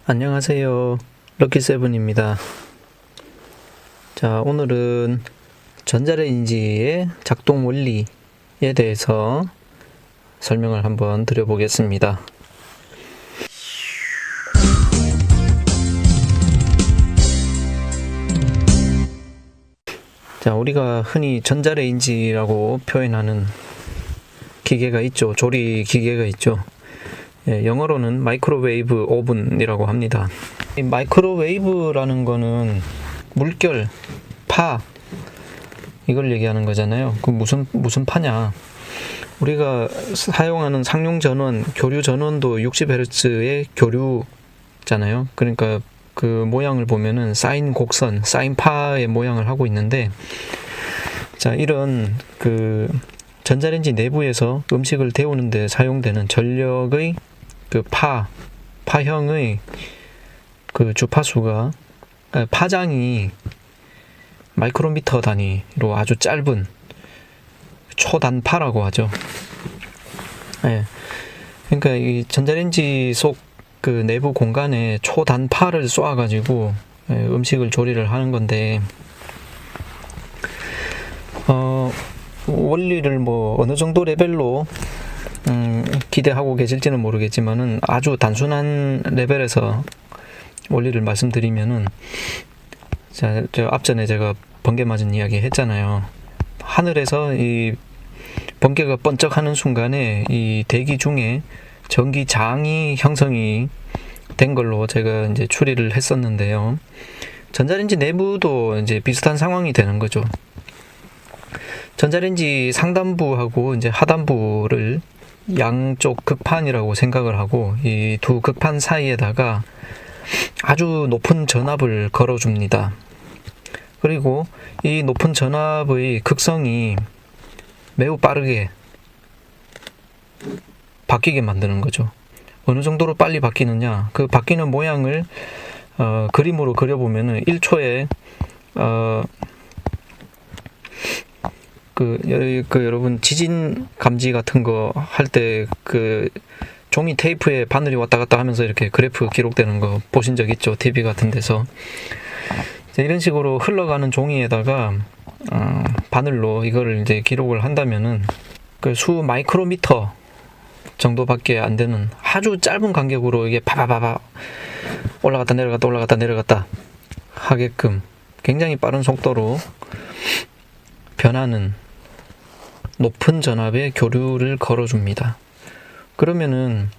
안녕하세요. 럭키세븐입니다. 자, 오늘은 전자레인지의 작동 원리에 대해서 설명을 한번 드려보겠습니다. 자, 우리가 흔히 전자레인지라고 표현하는 기계가 있죠. 조리 기계가 있죠. 영어로는 마이크로웨이브 오븐이라고 합니다. 이 마이크로웨이브라는 거는 물결, 파, 이걸 얘기하는 거잖아요. 그 무슨 파냐? 우리가 사용하는 상용 전원, 교류 전원도 60Hz의 교류잖아요. 그러니까 그 모양을 보면은 사인 곡선, 사인 파의 모양을 하고 있는데, 자, 이런 그 전자레인지 내부에서 음식을 데우는 데 사용되는 전력의 그 파형의 그 주파수가, 파장이 마이크로미터 단위로 아주 짧은 초단파라고 하죠. 그러니까 이 전자레인지 속 그 내부 공간에 초단파를 쏘아가지고 음식을 조리를 하는 건데, 원리를 뭐 어느 정도 레벨로 기대하고 계실지는 모르겠지만은 아주 단순한 레벨에서 원리를 말씀드리면은, 자, 저 앞전에 제가 번개 맞은 이야기 했잖아요. 하늘에서 이 번개가 번쩍하는 순간에 이 대기 중에 전기장이 형성이 된 걸로 제가 이제 추리를 했었는데요. 전자레인지 내부도 이제 비슷한 상황이 되는 거죠. 전자레인지 상단부하고 이제 하단부를 양쪽 극판이라고 생각을 하고, 이 두 극판 사이에다가 아주 높은 전압을 걸어줍니다. 그리고 이 높은 전압의 극성이 매우 빠르게 바뀌게 만드는 거죠. 어느 정도로 빨리 바뀌느냐? 그 바뀌는 모양을 그림으로 그려보면은 1초에 여러분 지진 감지 같은 거 할 때 그 종이 테이프에 바늘이 왔다 갔다 하면서 이렇게 그래프 기록되는 거 보신 적 있죠? TV 같은 데서. 이런 식으로 흘러가는 종이에다가 바늘로 이거를 이제 기록을 한다면은 그 수 마이크로미터 정도밖에 안 되는 아주 짧은 간격으로 이게 파바바바 올라갔다 내려갔다 올라갔다 내려갔다 하게끔 굉장히 빠른 속도로 변하는 높은 전압의 교류를 걸어줍니다. 그러면은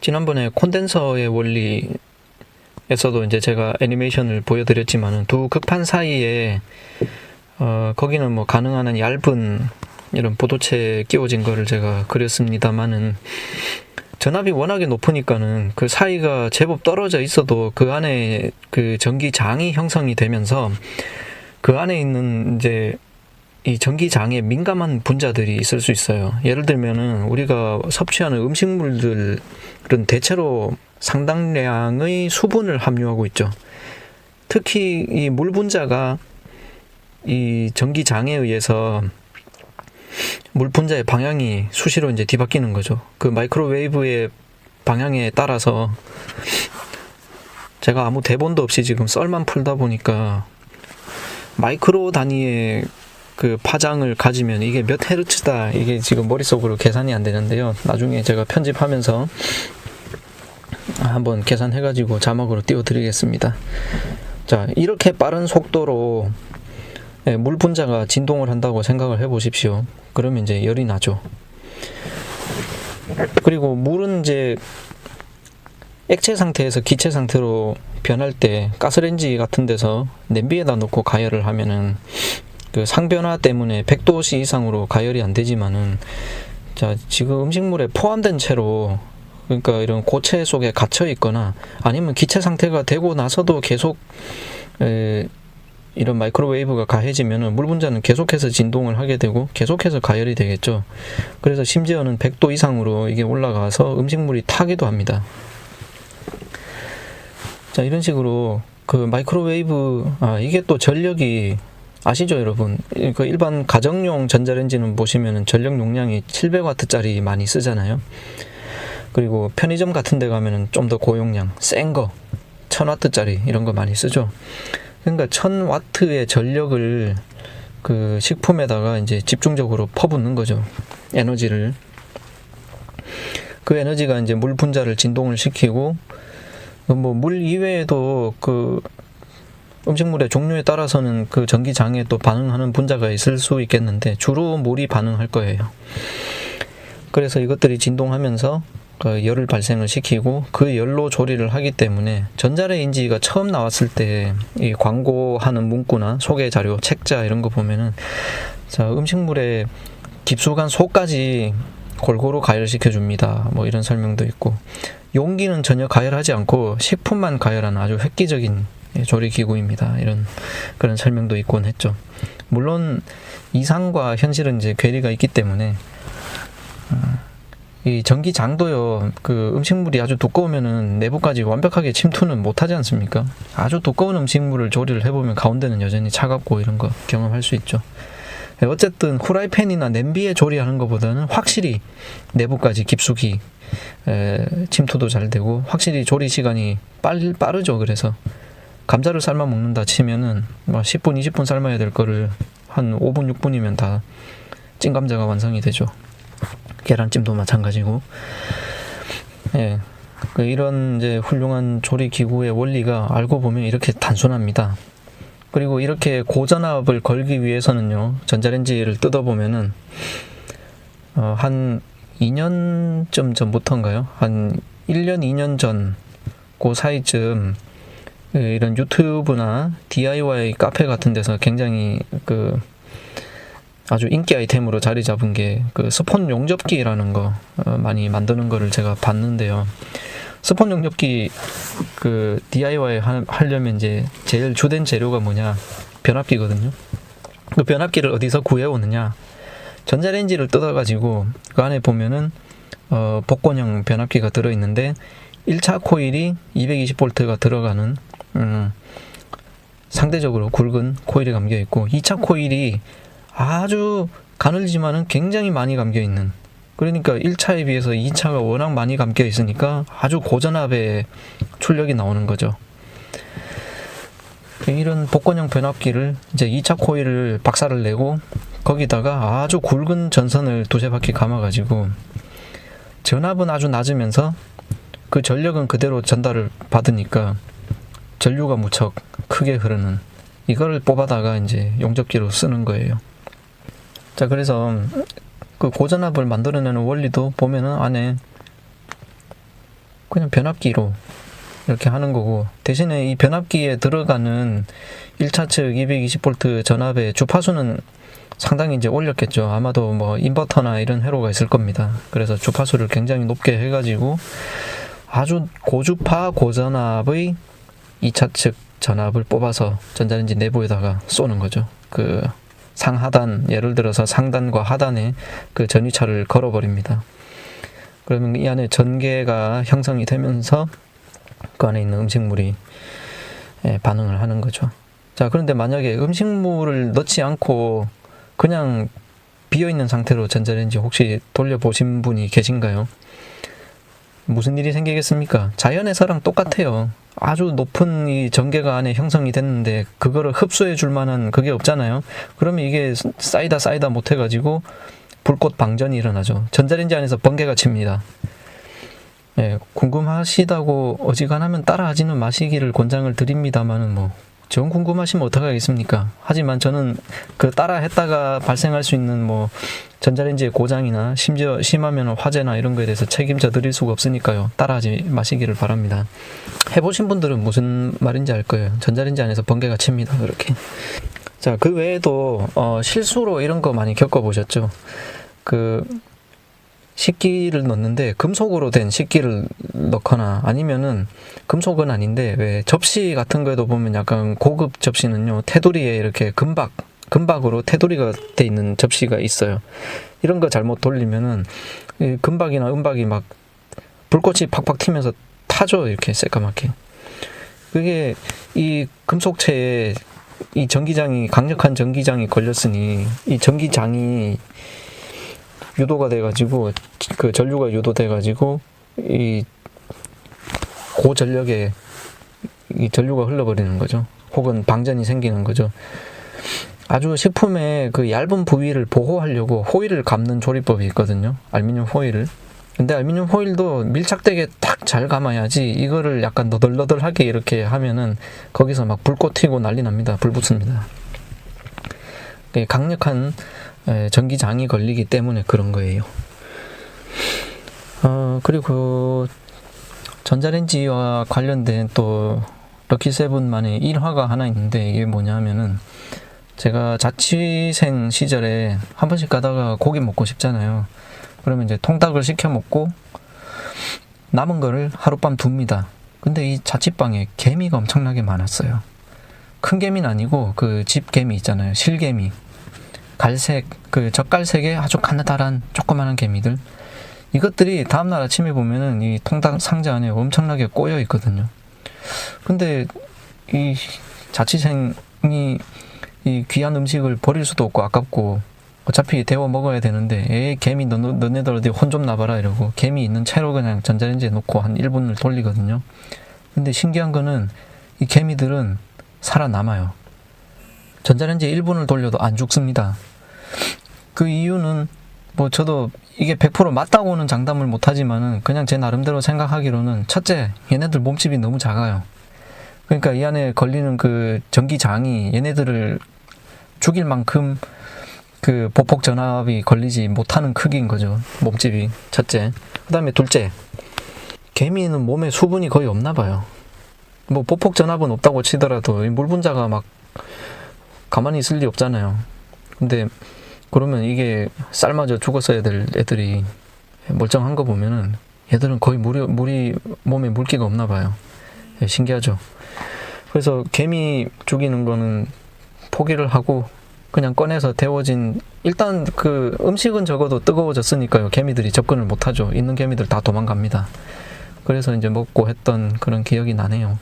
지난번에 콘덴서의 원리에서도 이제 제가 애니메이션을 보여드렸지만은 두 극판 사이에 거기는 뭐 가능한 한 얇은 이런 보도체 끼워진 거를 제가 그렸습니다만은, 전압이 워낙에 높으니까는 그 사이가 제법 떨어져 있어도 그 안에 그 전기장이 형성이 되면서 그 안에 있는 이제 이 전기장에 민감한 분자들이 있을 수 있어요. 예를 들면은 우리가 섭취하는 음식물들은 대체로 상당량의 수분을 함유하고 있죠. 특히 이 물 분자가 이 전기장에 의해서 물 분자의 방향이 수시로 이제 뒤바뀌는 거죠. 그 마이크로웨이브의 방향에 따라서 제가 아무 대본도 없이 지금 썰만 풀다 보니까 마이크로 단위의 그 파장을 가지면 이게 몇 헤르츠다, 이게 지금 머릿속으로 계산이 안 되는데요. 나중에 제가 편집하면서 한번 계산해가지고 자막으로 띄워드리겠습니다. 자, 이렇게 빠른 속도로 물 분자가 진동을 한다고 생각을 해보십시오. 그러면 이제 열이 나죠. 그리고 물은 이제 액체 상태에서 기체 상태로 변할 때 가스레인지 같은 데서 냄비에다 놓고 가열을 하면은 그 상변화 때문에 100도씨 이상으로 가열이 안 되지만은, 자, 지금 음식물에 포함된 채로, 그러니까 이런 고체 속에 갇혀 있거나 아니면 기체 상태가 되고 나서도 계속 이런 마이크로웨이브가 가해지면은 물 분자는 계속해서 진동을 하게 되고 계속해서 가열이 되겠죠. 그래서 심지어는 100도 이상으로 이게 올라가서 음식물이 타기도 합니다. 자, 이런 식으로 그 마이크로웨이브, 이게 또 전력이 아시죠, 여러분? 그 일반 가정용 전자레인지는 보시면은 전력 용량이 700W짜리 많이 쓰잖아요. 그리고 편의점 같은 데 가면은 좀 더 고용량, 센 거, 1000W짜리 이런 거 많이 쓰죠. 그러니까 1000W의 전력을 그 식품에다가 이제 집중적으로 퍼붓는 거죠. 에너지를. 그 에너지가 이제 물 분자를 진동을 시키고, 뭐 물 이외에도 그 음식물의 종류에 따라서는 그 전기장에 또 반응하는 분자가 있을 수 있겠는데 주로 물이 반응할 거예요. 그래서 이것들이 진동하면서 그 열을 발생을 시키고 그 열로 조리를 하기 때문에 전자레인지가 처음 나왔을 때 이 광고하는 문구나 소개 자료, 책자 이런 거 보면은 자, 음식물에 깊숙한 속까지 골고루 가열시켜 줍니다. 뭐 이런 설명도 있고, 용기는 전혀 가열하지 않고 식품만 가열하는 아주 획기적인 조리기구입니다. 이런 그런 설명도 있곤 했죠. 물론 이상과 현실은 이제 괴리가 있기 때문에 이 전기장도요, 그 음식물이 아주 두꺼우면은 내부까지 완벽하게 침투는 못하지 않습니까? 아주 두꺼운 음식물을 조리를 해보면 가운데는 여전히 차갑고 이런 거 경험할 수 있죠. 어쨌든 후라이팬이나 냄비에 조리하는 것보다는 확실히 내부까지 깊숙이 침투도 잘 되고 확실히 조리 시간이 빠르죠. 그래서 감자를 삶아 먹는다 치면은 뭐 10분, 20분 삶아야 될 거를 한 5분, 6분이면 다 찐감자가 완성이 되죠. 계란찜도 마찬가지고. 예. 이런 이제 훌륭한 조리 기구의 원리가 알고 보면 이렇게 단순합니다. 그리고 이렇게 고전압을 걸기 위해서는요, 전자레인지를 뜯어보면은 한 2년쯤 전부터인가요? 한 1년, 2년 전 그 사이쯤 이런 유튜브나 DIY 카페 같은 데서 굉장히 그 아주 인기 아이템으로 자리 잡은 게 그 스폰 용접기라는 거 많이 만드는 거를 제가 봤는데요. 스폰 용접기 그 DIY 하려면 이제 제일 주된 재료가 뭐냐? 변압기거든요. 그 변압기를 어디서 구해오느냐? 전자레인지를 뜯어가지고 그 안에 보면은 복권형 변압기가 들어있는데 1차 코일이 220V가 들어가는 상대적으로 굵은 코일이 감겨있고 2차 코일이 아주 가늘지만은 굉장히 많이 감겨있는, 그러니까 1차에 비해서 2차가 워낙 많이 감겨있으니까 아주 고전압의 출력이 나오는 거죠. 이런 복권형 변압기를 이제 2차 코일을 박살을 내고 거기다가 아주 굵은 전선을 두세 바퀴 감아가지고 전압은 아주 낮으면서 그 전력은 그대로 전달을 받으니까 전류가 무척 크게 흐르는, 이걸 뽑아다가 이제 용접기로 쓰는 거예요. 자, 그래서 그 고전압을 만들어내는 원리도 보면은 안에 그냥 변압기로 이렇게 하는 거고, 대신에 이 변압기에 들어가는 1차 측 220V 전압의 주파수는 상당히 이제 올렸겠죠. 아마도 뭐 인버터나 이런 회로가 있을 겁니다. 그래서 주파수를 굉장히 높게 해가지고 아주 고주파 고전압의 2차 측 전압을 뽑아서 전자레인지 내부에다가 쏘는 거죠. 그 상하단, 예를 들어서 상단과 하단에 그 전위차를 걸어버립니다. 그러면 이 안에 전개가 형성이 되면서 그 안에 있는 음식물이 반응을 하는 거죠. 자, 그런데 만약에 음식물을 넣지 않고 그냥 비어있는 상태로 전자레인지 혹시 돌려보신 분이 계신가요? 무슨 일이 생기겠습니까? 자연에서랑 똑같아요. 아주 높은 이 전개가 안에 형성이 됐는데 그거를 흡수해 줄 만한 그게 없잖아요. 그러면 이게 쌓이다 못해가지고 불꽃 방전이 일어나죠. 전자레인지 안에서 번개가 칩니다. 예, 궁금하시다고 어지간하면 따라하지는 마시기를 권장을 드립니다만은 뭐 전 궁금하시면 어떡하겠습니까? 하지만 저는 그 따라 했다가 발생할 수 있는 뭐 전자레인지의 고장이나 심지어 심하면 화재나 이런 거에 대해서 책임져 드릴 수가 없으니까요. 따라하지 마시기를 바랍니다. 해보신 분들은 무슨 말인지 알 거예요. 전자레인지 안에서 번개가 칩니다. 그렇게. 자, 그 외에도 실수로 이런 거 많이 겪어보셨죠? 그 식기를 넣는데 금속으로 된 식기를 넣거나 아니면은 금속은 아닌데 왜 접시 같은 거에도 보면 약간 고급 접시는요, 테두리에 이렇게 금박으로 테두리가 돼 있는 접시가 있어요. 이런 거 잘못 돌리면은 이 금박이나 은박이 막 불꽃이 팍팍 튀면서 타죠. 이렇게 새까맣게. 그게 이 금속체에 이 전기장이, 강력한 전기장이 걸렸으니 이 전기장이 유도가 돼가지고 그 전류가 유도돼가지고 이 고전력에 이 전류가 흘러버리는 거죠. 혹은 방전이 생기는 거죠. 아주 식품의 그 얇은 부위를 보호하려고 호일을 감는 조리법이 있거든요. 알루미늄 호일을. 근데 알루미늄 호일도 밀착되게 딱 잘 감아야지, 이거를 약간 너덜너덜하게 이렇게 하면은 거기서 막 불꽃 튀고 난리 납니다. 불 붙습니다. 강력한 전기장이 걸리기 때문에 그런 거예요. 그리고 전자레인지와 관련된 또 럭키세븐만의 일화가 하나 있는데, 이게 뭐냐 하면은, 제가 자취생 시절에 한 번씩 가다가 고기 먹고 싶잖아요. 그러면 이제 통닭을 시켜 먹고 남은 거를 하룻밤 둡니다. 근데 이 자취방에 개미가 엄청나게 많았어요. 큰 개미는 아니고 그 집 개미 있잖아요. 실개미. 갈색, 그 젓갈색의 아주 가느다란 조그마한 개미들. 이것들이 다음날 아침에 보면은 이 통닭 상자 안에 엄청나게 꼬여 있거든요. 근데 이 자취생이 이 귀한 음식을 버릴 수도 없고 아깝고 어차피 데워 먹어야 되는데, 에이 개미 너네들 어디 혼 좀 나봐라 이러고 개미 있는 채로 그냥 전자레인지에 놓고 한 1분을 돌리거든요. 근데 신기한 거는 이 개미들은 살아남아요. 전자레인지에 1분을 돌려도 안 죽습니다. 그 이유는 뭐 저도 이게 100% 맞다고는 장담을 못하지만은 그냥 제 나름대로 생각하기로는, 첫째, 얘네들 몸집이 너무 작아요. 그러니까 이 안에 걸리는 그 전기장이 얘네들을 죽일 만큼 그 보폭 전압이 걸리지 못하는 크기인 거죠. 몸집이. 첫째. 그 다음에 둘째, 개미는 몸에 수분이 거의 없나 봐요. 뭐 보폭 전압은 없다고 치더라도 물 분자가 막 가만히 있을 리 없잖아요. 근데 그러면 이게 삶아져 죽었어야 될 애들이 멀쩡한 거 보면은 얘들은 거의 물이 몸에 물기가 없나 봐요. 신기하죠. 그래서 개미 죽이는 거는 포기를 하고 그냥 꺼내서 데워진, 일단 그 음식은 적어도 뜨거워졌으니까요. 개미들이 접근을 못하죠. 있는 개미들 다 도망갑니다. 그래서 이제 먹고 했던 그런 기억이 나네요.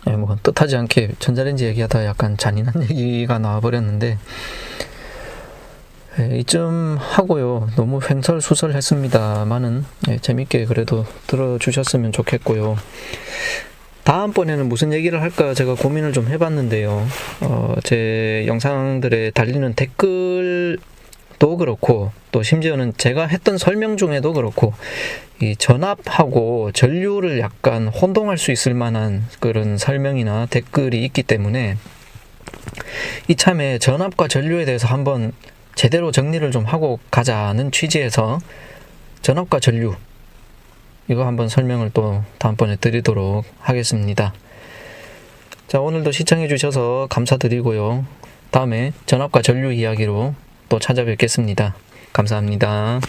뭐 뜻하지 않게 전자레인지 얘기하다 약간 잔인한 얘기가 나와버렸는데, 이쯤 하고요. 너무 횡설수설했습니다만은 재밌게 그래도 들어주셨으면 좋겠고요. 다음번에는 무슨 얘기를 할까 제가 고민을 좀 해봤는데요. 제 영상들에 달리는 댓글도 그렇고, 또 심지어는 제가 했던 설명 중에도 그렇고, 이 전압하고 전류를 약간 혼동할 수 있을 만한 그런 설명이나 댓글이 있기 때문에 이참에 전압과 전류에 대해서 한번 제대로 정리를 좀 하고 가자는 취지에서 전압과 전류, 이거 한번 설명을 또 다음번에 드리도록 하겠습니다. 자, 오늘도 시청해 주셔서 감사드리고요. 다음에 전압과 전류 이야기로 또 찾아뵙겠습니다. 감사합니다.